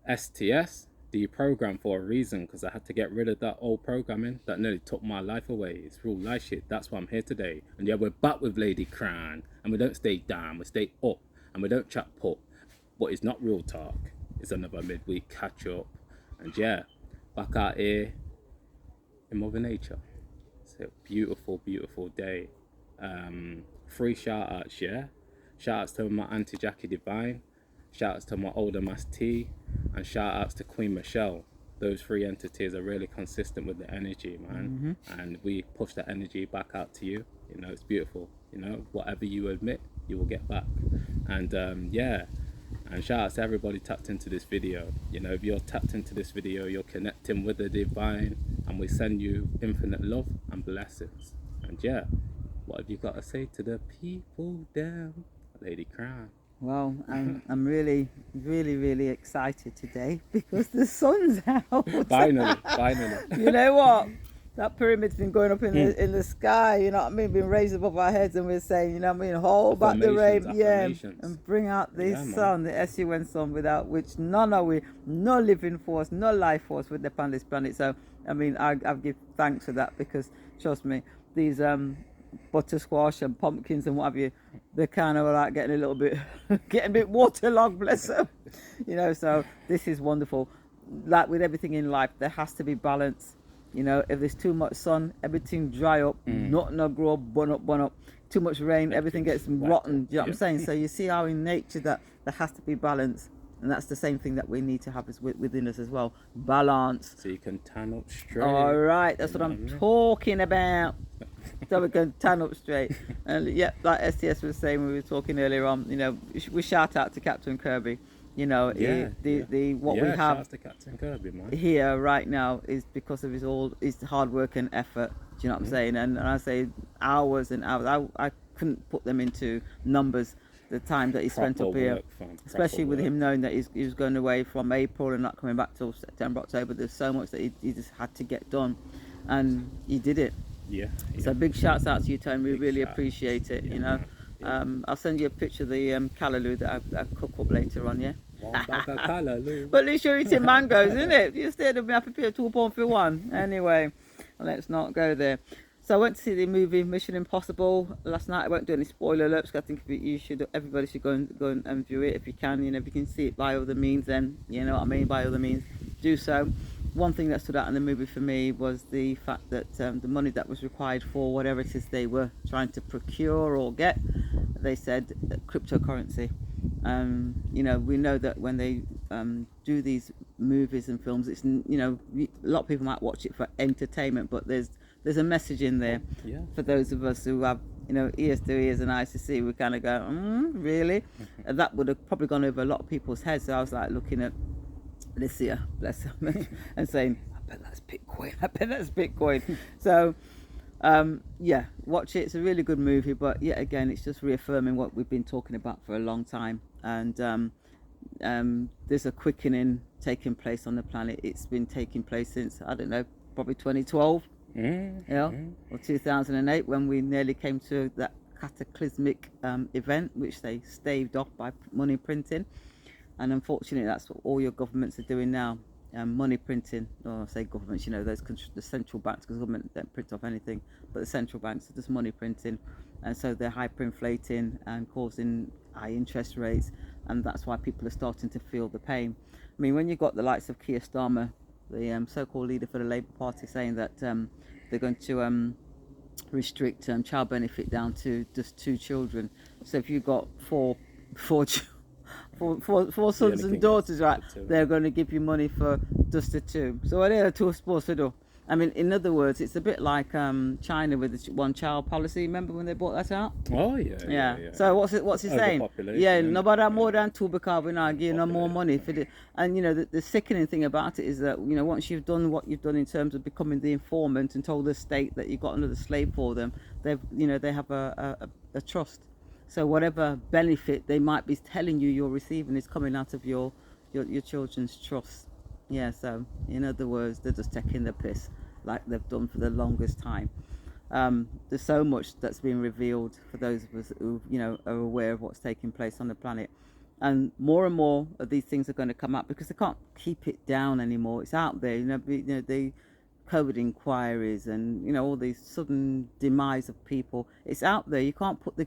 STS, deprogrammed for a reason, because I had to get rid of that old programming that nearly took my life away. It's real life shit. That's why I'm here today. And yeah, we're back with Lady Crown, and we don't stay down, we stay up, and we don't chat put. But it's not real talk. It's another midweek catch up. And yeah, back out here in Mother Nature. It's a beautiful, beautiful day. 3 shout outs, yeah. Shout outs to my Auntie Jackie Divine. Shout outs to my older Mass T, and shout outs to Queen Michelle. Those 3 entities are really consistent with the energy, man. And we push that energy back out to you. You know, it's beautiful. You know, whatever you admit, you will get back. And yeah, and shout outs to everybody tapped into this video. You know, if you're tapped into this video, you're connecting with the divine, and we send you infinite love and blessings. And yeah, what have you got to say to the people down, Lady Crown? Well, I'm really, really, really excited today because the sun's out. Finally. You know what? That pyramid's been going up in the sky, you know what I mean? Been raised above our heads, and we're saying, you know what I mean, hold back the rain, and bring out the sun, the SUN sun, without which none are we, no living force, no life force would live on this planet. So, I mean, I give thanks for that, because trust me, these butter squash and pumpkins and what have you, they're kind of like getting a little bit getting a bit waterlogged, bless them. You know, so this is wonderful. Like with everything in life, there has to be balance. You know, if there's too much sun, everything dry up, nothing will grow, bun up. Too much rain, everything gets rotten. Do you know what I'm saying? So you see how in nature that there has to be balance. And that's the same thing that we need to have within us as well. Balance. So you can tan up straight. All right, that's what I'm talking about. So we can tan up straight. And yeah, like STS was saying when we were talking earlier on, you know, we shout out to Captain Kirby. You know, what we have to Captain Kirby, man. Here right now is because of his hard work and effort. Do you know what I'm saying? And I say hours and hours. I couldn't put them into numbers. The time that he spent up here, especially with him knowing that he was going away from April and not coming back till September, October. There's so much that he just had to get done, and he did it. Yeah. So big shouts out to you, Tony. We really appreciate it. You know, I'll send you a picture of the callaloo that I cook up later on. Yeah. But at least you're eating mangoes, isn't it? You stayed with me up here £2 for one. Anyway, let's not go there. So I went to see the movie Mission Impossible last night. I won't do any spoiler alerts, because I think everybody should go and view it if you can. You know, if you can see it by other means, then you know what I mean. By other means, do so. One thing that stood out in the movie for me was the fact that the money that was required for whatever it is they were trying to procure or get, they said cryptocurrency. You know, we know that when they do these movies and films, it's, you know, a lot of people might watch it for entertainment, but there's a message in there for those of us who have, you know, ears to ears and eyes to see. We kind of go, really? And that would have probably gone over a lot of people's heads. So I was like looking at this here, bless them, and saying, I bet that's Bitcoin. So, yeah, watch it. It's a really good movie, but yet again, it's just reaffirming what we've been talking about for a long time. And there's a quickening taking place on the planet. It's been taking place since, I don't know, probably 2012. Or 2008, when we nearly came to that cataclysmic event, which they staved off by money printing. And unfortunately, that's what all your governments are doing now, money printing. Or I say governments, you know, the central banks, because government don't print off anything, but the central banks are just money printing, and so they're hyperinflating and causing high interest rates, and that's why people are starting to feel the pain. I mean, when you've got the likes of Keir Starmer, the so-called leader for the Labour Party, saying that they're going to restrict child benefit down to just 2 children. So if you've got four sons and daughters, right, they're going to give you money for just the 2. So what are they supposed to do? I mean, in other words, it's a bit like China with the one-child policy. Remember when they brought that out? Oh yeah. So what's he saying? Yeah, nobody more than 2, because we're not giving them more money for it. And you know, the sickening thing about it is that, you know, once you've done what you've done in terms of becoming the informant and told the state that you've got another slave for them, they have a trust. So whatever benefit they might be telling you you're receiving is coming out of your children's trust. Yeah, so in other words, they're just taking the piss like they've done for the longest time. There's so much that's been revealed for those of us who, you know, are aware of what's taking place on the planet. And more of these things are going to come up because they can't keep it down anymore. It's out there, the COVID inquiries and all these sudden demise of people. It's out there. You can't put the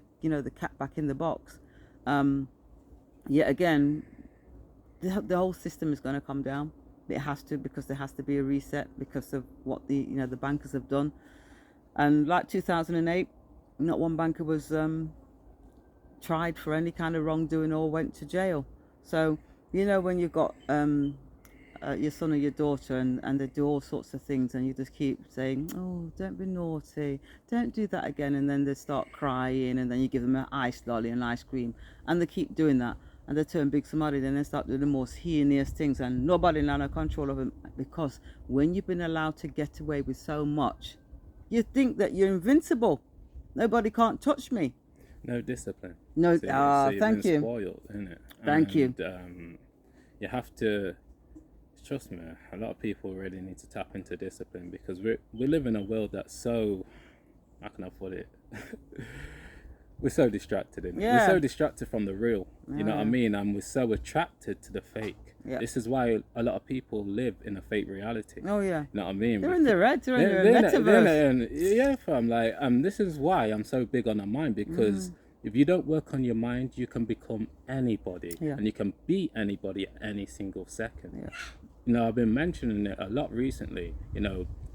cat back in the box. Yet again, the whole system is going to come down. It has to, because there has to be a reset because of what the bankers have done. And like 2008, not one banker was tried for any kind of wrongdoing or went to jail. So when you've got your son or your daughter and they do all sorts of things and you just keep saying, oh, don't be naughty, don't do that again, and then they start crying and then you give them an ice lolly and ice cream and they keep doing that and they turn big somebody, then they start doing the most heinous things and nobody now no control of them, because when you've been allowed to get away with so much, you think that you're invincible. Nobody can't touch me. No discipline. No, so thank you. Spoiled, isn't it? Thank you. You have to trust me. A lot of people really need to tap into discipline because we live in a world that's so, how can I put it? We're so distracted in it. Yeah. We're so distracted from the real. You know what I mean? And we're so attracted to the fake. Yeah. This is why a lot of people live in a fake reality. Oh yeah. You know what I mean? They're in their head. They're in their metaverse. Yeah, fam. Like, this is why I'm so big on the mind, because if you don't work on your mind, you can become anybody, and you can be anybody at any single second. Yeah. I've been mentioning it a lot recently.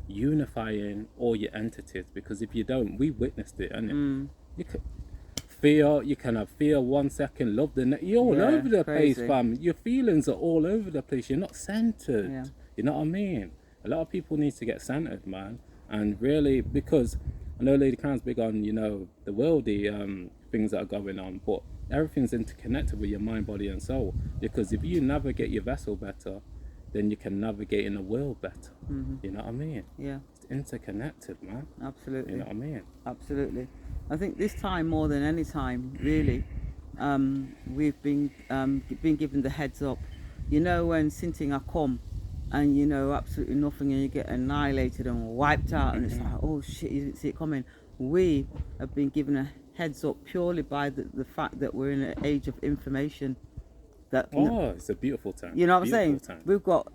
Unifying all your entities, because if you don't, we witnessed it, and you could. You can have fear 1 second, love the next. You're all over the place, fam. Your feelings are all over the place. You're not centered. Yeah. You know what I mean? A lot of people need to get centered, man. And really, because I know Lady Crown's big on, the worldly things that are going on, but everything's interconnected with your mind, body, and soul. Because if you navigate your vessel better, then you can navigate in the world better. You know what I mean? Yeah. It's interconnected, man. Absolutely. You know what I mean? Absolutely. I think this time more than any time, really, we've been given the heads up. When Sinting come and absolutely nothing, and you get annihilated and wiped out, and it's like, oh shit, you didn't see it coming. We have been given a heads up purely by the fact that we're in an age of information. It's a beautiful time. You know what I'm saying? Time. We've got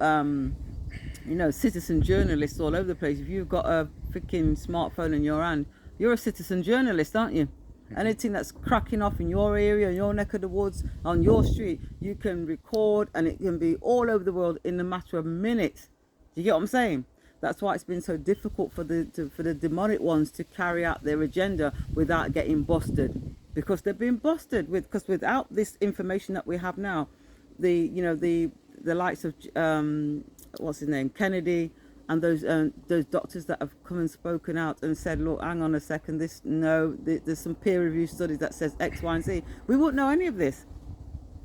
citizen journalists all over the place. If you've got a freaking smartphone in your hand, you're a citizen journalist, aren't you? Anything that's cracking off in your area, in your neck of the woods, on your street, you can record, and it can be all over the world in a matter of minutes. Do you get what I'm saying? That's why it's been so difficult for the demonic ones to carry out their agenda without getting busted, because they've been busted because without this information that we have now, the likes of what's his name, Kennedy, and those doctors that have come and spoken out and said, look, hang on a second, there's some peer-reviewed studies that says X, Y, and Z. We wouldn't know any of this.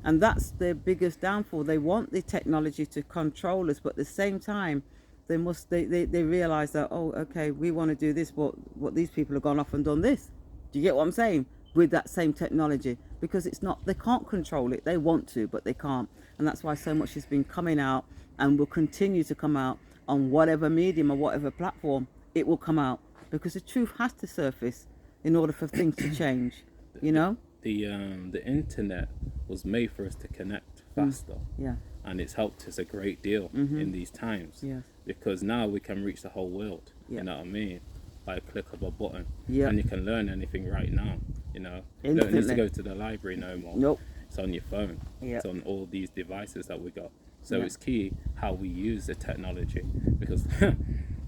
And that's their biggest downfall. They want the technology to control us, but at the same time, they realize that, oh, okay, we want to do this, but what these people have gone off and done this. Do you get what I'm saying? With that same technology, because they can't control it. They want to, but they can't. And that's why so much has been coming out and will continue to come out on whatever medium or whatever platform. It will come out, because the truth has to surface in order for things to change. The internet was made for us to connect faster. Yeah. And it's helped us a great deal in these times. Yes. Because now we can reach the whole world. You know what I mean? By a click of a button. Yeah. And you can learn anything right now. You don't need to go to the library no more. Nope. It's on your phone. Yeah. It's on all these devices that we got. So it's key how we use the technology, because a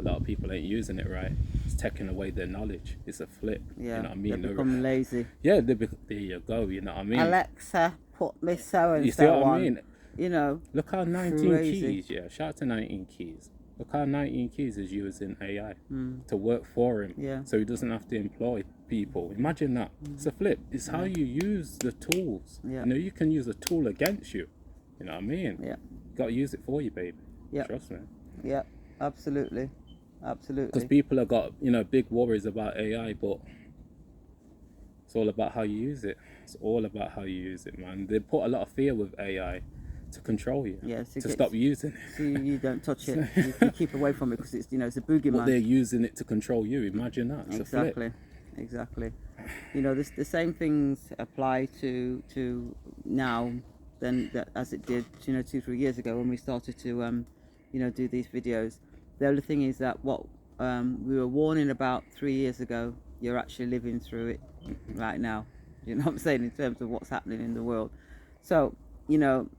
lot of people ain't using it right. It's taking away their knowledge. It's a flip. Yeah. You know what I mean? They become lazy. Yeah, there you go. You know what I mean? Alexa, put me so and you so see what on. I mean? Look how 19 crazy. Keys. Yeah, shout out to 19 Keys. Look how 19 Keys is using AI to work for him. Yeah. So he doesn't have to employ people. Imagine that. It's a flip. It's how you use the tools. Yeah. You can use a tool against you. You know what I mean? Yeah. Got to use it for you, baby. Yeah. Trust me. Yeah, absolutely. Because people have got, big worries about AI, but it's all about how you use it. It's all about how you use it, man. They put a lot of fear with AI to control you. Yes. To stop using it. So you don't touch it. You keep away from it because it's a boogeyman. But they're using it to control you. Imagine that. It's exactly. Exactly. The same things apply to now than that, as it did, 2-3 years ago when we started to, do these videos. The only thing is that what we were warning about 3 years ago, you're actually living through it right now. You know what I'm saying, in terms of what's happening in the world. So,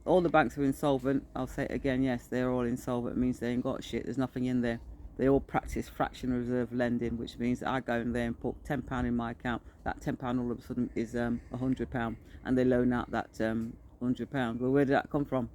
all the banks are insolvent. I'll say it again, yes, they're all insolvent. It means they ain't got shit. There's nothing in there. They all practice fractional reserve lending, which means that I go in there and put £10 in my account. That £10 all of a sudden is £100, and they loan out that £100. Well, where did that come from?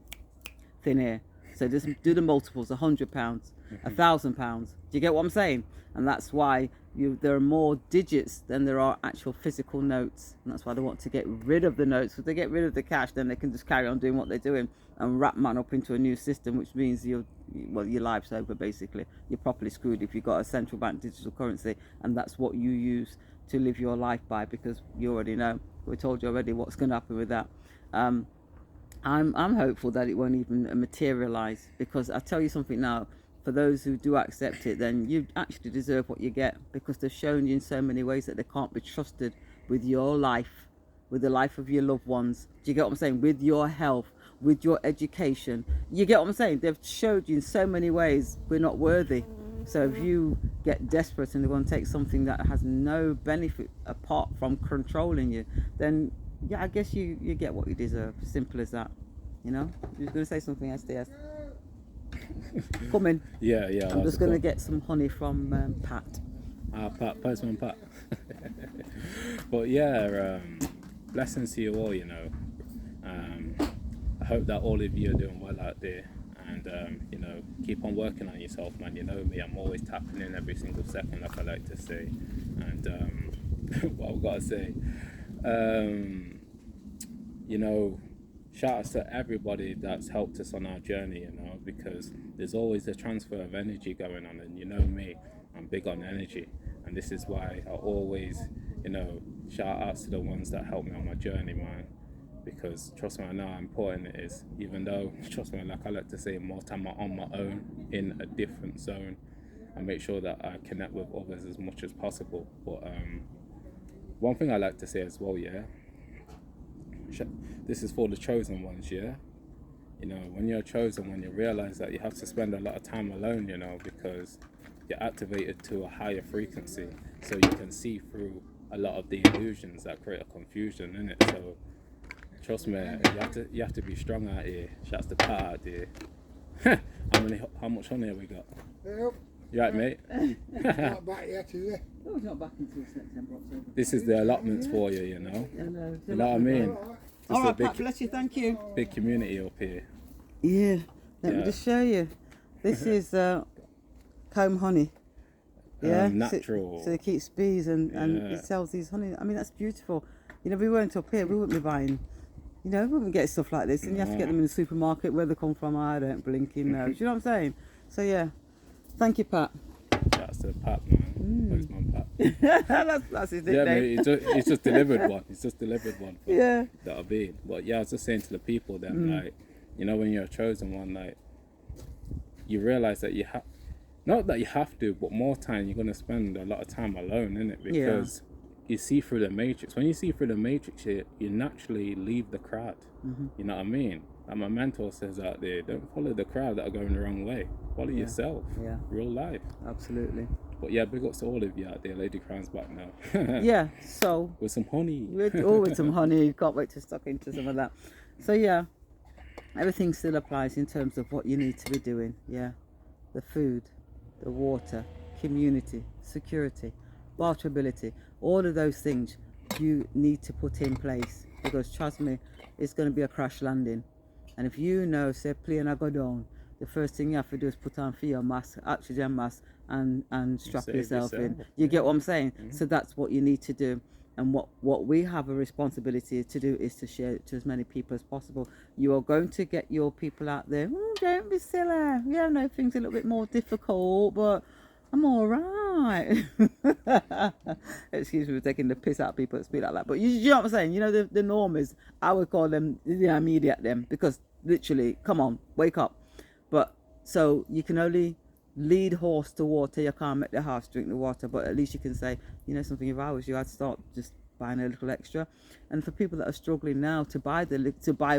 Thin air. So just do the multiples: £100, £1,000. Do you get what I'm saying? And that's why there are more digits than there are actual physical notes, and that's why they want to get rid of the notes. If they get rid of the cash, then they can just carry on doing what they're doing and wrap man up into a new system, which means your life's over. Basically, you're properly screwed if you've got a central bank digital currency, and that's what you use to live your life by, because you already know. We told you already what's going to happen with that. I'm hopeful that it won't even materialize, because I tell you something now. For those who do accept it, then you actually deserve what you get, because they've shown you in so many ways that they can't be trusted with your life, with the life of your loved ones. Do you get what I'm saying? With your health, with your education. You get what I'm saying? They've showed you in so many ways we're not worthy. So if you get desperate and they want to take something that has no benefit apart from controlling you, then yeah, I guess you get what you deserve. Simple as that. You know? You're going to say something, SDS? Come in. Yeah. I'm just going to get some honey from Pat. Pat, Postman Pat. But yeah, blessings to you all, I hope that all of you are doing well out there, and keep on working on yourself, man. You know me, I'm always tapping in every single second, like I like to say. And what I've got to say, shout out to everybody that's helped us on our journey, because there's always a transfer of energy going on, and you know me, I'm big on energy, and this is why I always, shout out to the ones that helped me on my journey, man, because trust me, I know how important it is, even though, trust me, like I like to say, more time I'm on my own in a different zone. I make sure that I connect with others as much as possible. But one thing I like to say as well, this is for the chosen ones, when you're chosen, when you realize that you have to spend a lot of time alone, because you're activated to a higher frequency, so you can see through a lot of the illusions that create a confusion in it. So trust me, you have to be strong out here. Shouts to Pat out there. How much honey have we got? Yep. You right, mate? Not back yet, is it? No, it's not back until September, October. This is the allotments for you, I know. You know what I mean? All right, big, Pat, bless you, thank you. big community up here. Yeah, let me just show you. This is comb honey. Yeah, natural. So it keeps bees and it sells these honey. I mean, that's beautiful. If we weren't up here, we wouldn't be buying. We wouldn't get stuff like this, and you have to get them in the supermarket. Where they come from, I don't blinking know. Do you know what I'm saying? So yeah, thank you, Pat. That's the Pat, man. Postman Pat. that's his nickname. Yeah, he's just delivered one. He's just delivered one. Yeah. That'll be. But yeah, I was just saying to the people then, like, when you're a chosen one, like, you realize that you have, not that you have to, but more time you're gonna spend a lot of time alone, innit? Because you see through the matrix. When you see through the matrix, you naturally leave the crowd. You know what I mean? Like my mentor says out there, don't follow the crowd that are going the wrong way. Follow yourself. Yeah. Real life. Absolutely. But yeah, big ups to all of you out there. Lady Crown's back now. Yeah, so with some honey. With some honey. Can't wait to stock into some of that. So yeah, everything still applies in terms of what you need to be doing. Yeah. The food, the water, community, security, barterability, all of those things you need to put in place, because trust me, it's going to be a crash landing. And if say plane I go down, the first thing you have to do is put on for your mask, oxygen mask, and strap yourself in. You get what I'm saying? So that's what you need to do. And what we have a responsibility to do is to share it to as many people as possible. You are going to get your people out there. Don't be silly. Yeah, I know things are a little bit more difficult, but I'm all right. Excuse me for taking the piss out of people that speak like that. But you know what I'm saying? The norm is, I would call them immediate them, because literally, come on, wake up. But so you can only lead horse to water. You can't make the horse drink the water, but at least you can say, something, if I was you, I'd start just buying a little extra. And for people that are struggling now to buy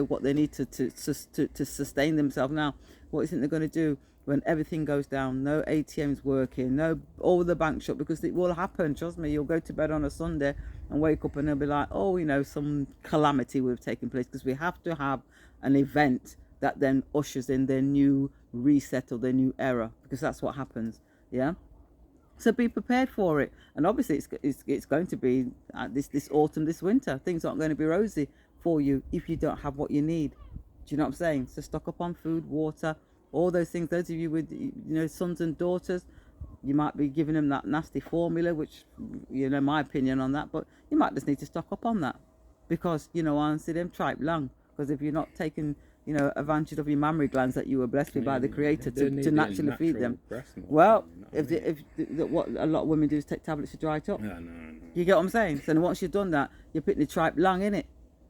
what they need to sustain themselves now, what is it they're going to do when everything goes down? No ATMs working, no all the banks shut, because it will happen. Trust me, you'll go to bed on a Sunday and wake up and they'll be like, oh, some calamity will have taken place, because we have to have an event that then ushers in their new reset or their new era, because that's what happens. Yeah. So be prepared for it. And obviously it's going to be this autumn, this winter. Things aren't going to be rosy for you if you don't have what you need. Do you know what I'm saying? So stock up on food, water, all those things. Those of you with sons and daughters, you might be giving them that nasty formula, which my opinion on that, but you might just need to stock up on that, because honestly, them tripe long. Because if you're not taking advantage of your mammary glands that you were blessed with by the Creator to naturally feed them. Well, what a lot of women do is take tablets to dry it up. No. You get what I'm saying? So once you've done that, you're putting the tripe long in it.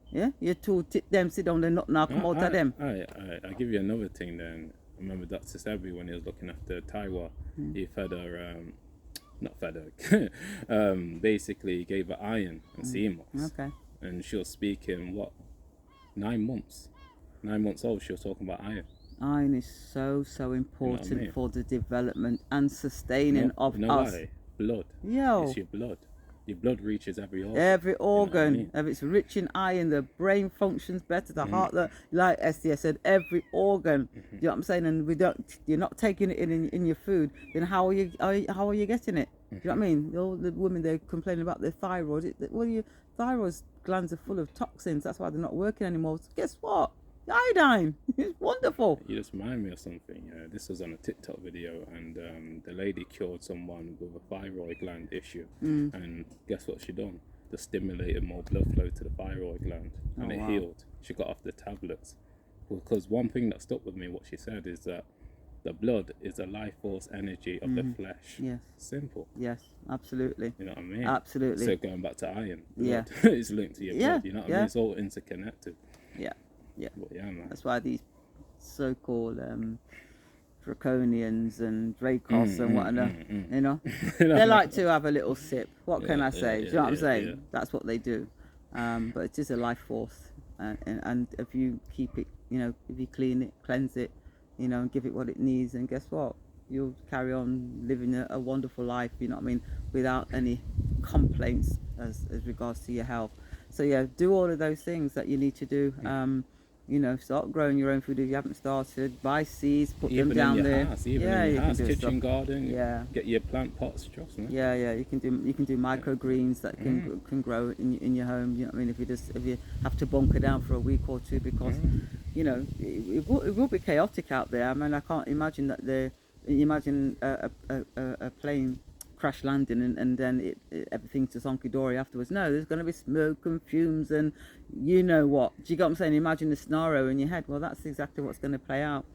Yeah, you're told them sit down, they're not now come out of them. I'll give you another thing then. I remember Dr. Sebi, when he was looking after Taiwa, he fed her, not fed her, basically gave her iron and CMOS. Okay. And she was speaking, 9 months? 9 months old, she was talking about iron. Iron is so important for the development and sustaining of us. Why? Blood. It's your blood. Your blood reaches every organ. Every organ. If it's rich in iron, the brain functions better. The heart, like SDS said, every organ. You know what I'm saying? And you're not taking it in your food. Then how are you getting it? Do you know what I mean? All the women, they're complaining about their thyroid. Your thyroid glands are full of toxins. That's why they're not working anymore. So guess what? Iodine. It's wonderful. You just remind me of something. This was on a TikTok video, and the lady cured someone with a thyroid gland issue. And guess what she done? Just stimulated more blood flow to the thyroid gland, and it healed. She got off the tablets. Because one thing that stuck with me, what she said, is that the blood is the life force energy of the flesh. Yes. Simple. Yes, absolutely. You know what I mean? Absolutely. So going back to iron, blood it's linked to your blood. You know what I mean? It's all interconnected. Yeah. Yeah. But yeah, man. That's why these so-called draconians and Dracos and whatnot, they like to have a little sip. What can I say? Do you know what I'm saying? Yeah. That's what they do. But it is a life force, and if you keep it, if you clean it, cleanse it, and give it what it needs, and guess what? You'll carry on living a wonderful life. You know what I mean? Without any complaints as regards to your health. So yeah, do all of those things that you need to do. Start growing your own food if you haven't started. Buy seeds, put them down there. In your house, kitchen garden. Get your plant pots, trust me. Yeah. You can do microgreens that can grow in your home. You know what I mean? If you have to bunker down for a week or two, because it will be chaotic out there. I mean, I can't imagine that imagine a plane crash landing and then everything's just honky-dory afterwards. No, there's going to be smoke and fumes and you know what. Do you get what I'm saying? Imagine the scenario in your head. Well, that's exactly what's going to play out.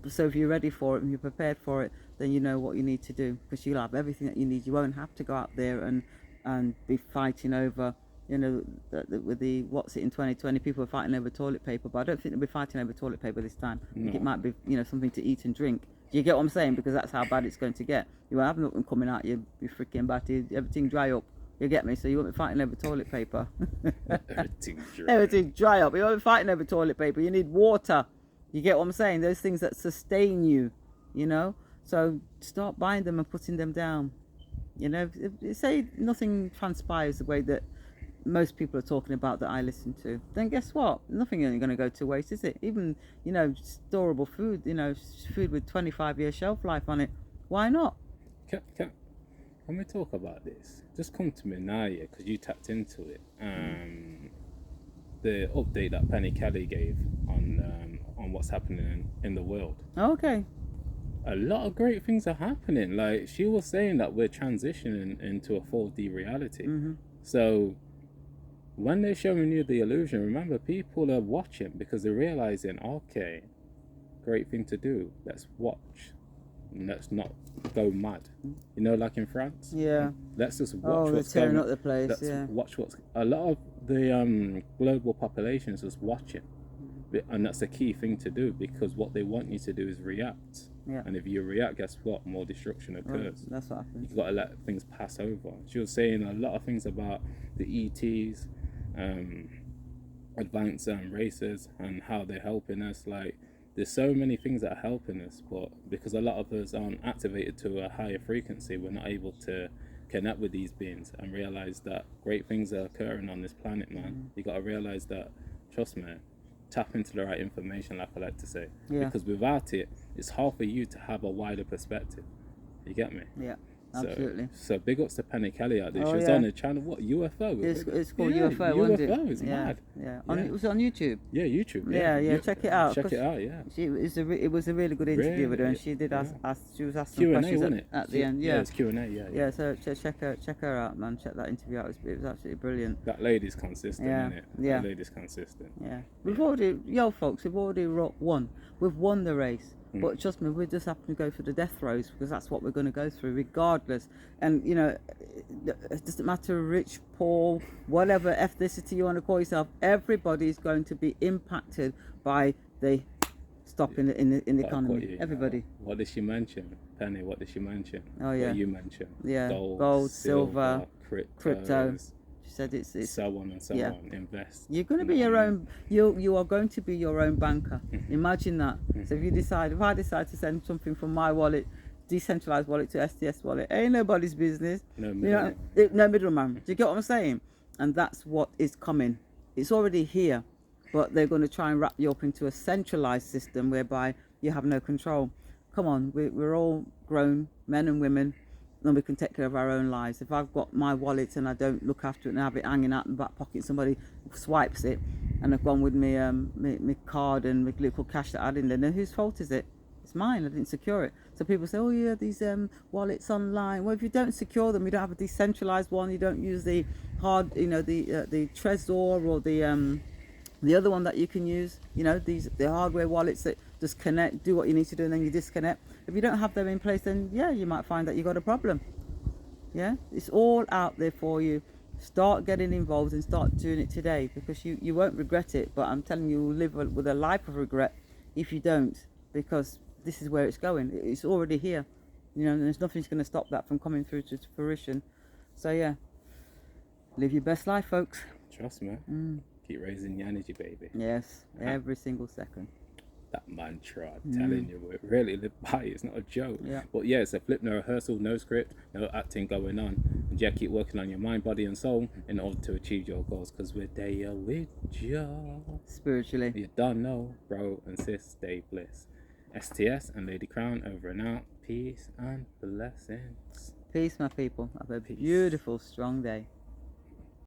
So if you're ready for it and you're prepared for it, then you know what you need to do, because you'll have everything that you need. You won't have to go out there and be fighting over, with the what's it in 2020, people are fighting over toilet paper, but I don't think they'll be fighting over toilet paper this time. I think it might be, something to eat and drink. Do you get what I'm saying? Because that's how bad it's going to get. You won't have nothing coming out you freaking batty, everything dry up. You get me? So you won't be fighting over toilet paper. Everything dry up. You won't be fighting over toilet paper. You need water. You get what I'm saying? Those things that sustain you, So start buying them and putting them down. If say nothing transpires the way that most people are talking about that I listen to, then guess what? Nothing is going to go to waste, is it? Even, storable food, food with 25-year shelf life on it. Why not? Can we talk about this? Just come to me now, because you tapped into it. The update that Penny Kelly gave on what's happening in the world. Okay. A lot of great things are happening. Like, she was saying that we're transitioning into a 4D reality. So when they're showing you the illusion, remember, people are watching because they're realizing, okay, great thing to do. Let's watch. And let's not go mad. Like in France. Yeah. Let's just watch what's tearing going up the place. Let's watch what's. A lot of the global population is just watching, and that's the key thing to do, because what they want you to do is react. Yeah. And if you react, guess what? More destruction occurs. That's what happens. You've got to let things pass over. She was saying a lot of things about the ETs, advanced races, and how they're helping us. Like, there's so many things that are helping us, but because a lot of us aren't activated to a higher frequency, we're not able to connect with these beings and realize that great things are occurring on this planet, man. You got to realize that, trust me, tap into the right information, like I like to say. Yeah. Because without it, it's hard for you to have a wider perspective. You get me? Yeah. Absolutely. So big ups to Penny Kelly out there. Oh, She was yeah. on the channel. What, UFO? It's called Yeah, UFO, wasn't it? UFO. It's yeah. mad. Yeah. Yeah. It was on YouTube. Yeah, YouTube. Yeah. Check it out. Check 'cause it out. Yeah. It was a really good interview with her, and Really? she did she was asking Q&A, questions wasn't it? at the end. Yeah. It's Q&A. Yeah. Yeah, so check her out, man. Check that interview out. It was absolutely brilliant. That lady's consistent, Yeah, isn't it? yeah. That lady's consistent. Yeah, we've already, folks, we've already won. We've won the race. But trust me, we just have to go for the death throes because that's what we're going to go through, regardless. And it doesn't matter rich, poor, whatever ethnicity you want to call yourself. Everybody is going to be impacted by the stop in the economy. Everybody. What did she mention, Penny? What did she mention? Oh yeah. What you mentioned? Yeah. Gold, silver, crypto. She said it's so on and so on. Invest. You're going to be your own. You are going to be your own banker. Imagine that. So if I decide to send something from my wallet, decentralized wallet to STS wallet, ain't nobody's business. No middleman. No middleman. Do you get what I'm saying? And that's what is coming. It's already here, but they're going to try and wrap you up into a centralized system whereby you have no control. Come on, we're all grown men and women. Then we can take care of our own lives. If I've got my wallet and I don't look after it and have it hanging out in the back pocket, somebody swipes it and I've gone with me my card and my little cash that I had in there, then whose fault is it? It's mine. I didn't secure it. So people say, oh yeah, these wallets online. Well, if you don't secure them, you don't have a decentralized one. You don't use the hard, the Trezor or the other one that you can use. The hardware wallets that just connect, do what you need to do, and then you disconnect. If you don't have them in place, then yeah, you might find that you got a problem. Yeah, it's all out there for you. Start getting involved and start doing it today, because you won't regret it. But I'm telling you, you'll live with a life of regret if you don't, because this is where it's going. It's already here. And there's nothing's going to stop that from coming through to fruition. So yeah, live your best life, folks. Trust me. Keep raising your energy, baby. Yes, every single second. That mantra, I'm telling you, we really live by it. It's not a joke. Yeah. But yeah, it's a flip, no rehearsal, no script, no acting going on. And yeah, keep working on your mind, body, and soul in order to achieve your goals. Because we're there with you. Spiritually. You don't know, bro and sis, stay bliss. STS and Lady Crown over and out. Peace and blessings. Peace, my people. Have a beautiful, strong day.